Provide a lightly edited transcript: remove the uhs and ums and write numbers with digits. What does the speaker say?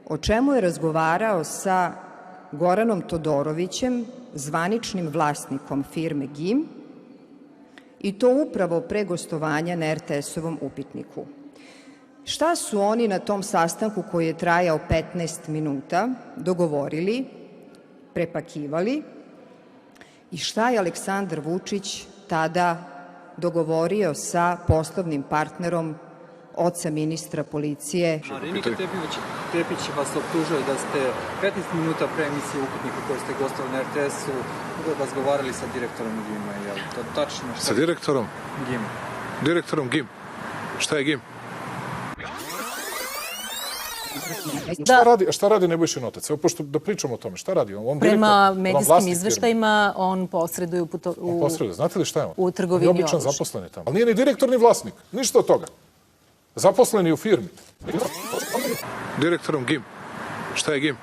o čemu je razgovarao sa Goranom Todorovićem, zvaničnim vlasnikom firme GIM, i to upravo pre gostovanja na RTS-ovom Upitniku. Šta su oni na tom sastanku koji je trajao 15 minuta dogovorili, prepakivali i šta je Aleksandar Vučić tada dogovorio sa poslovnim partnerom oca ministra policije? Marinika Tepić vas optužuje da ste 15 minuta pre emisije Upitnika koje ste gostovali na RTS-u razgovarali sa direktorom GIM-a. Je li to tačno? Sa direktorom? GIM. Direktorom GIM. Šta je GIM? Šta radi Nebojšin otac? Evo, pošto da pričamo o tome, šta radi? Prema medijskim izveštajima on posreduje Znate li šta je on? u trgovini oružja. On je običan zaposleni tamo. Ali nije ni direktor ni vlasnik. Ništa od toga. Zaposleni u firmi. Direktorom GIM. Šta je GIM?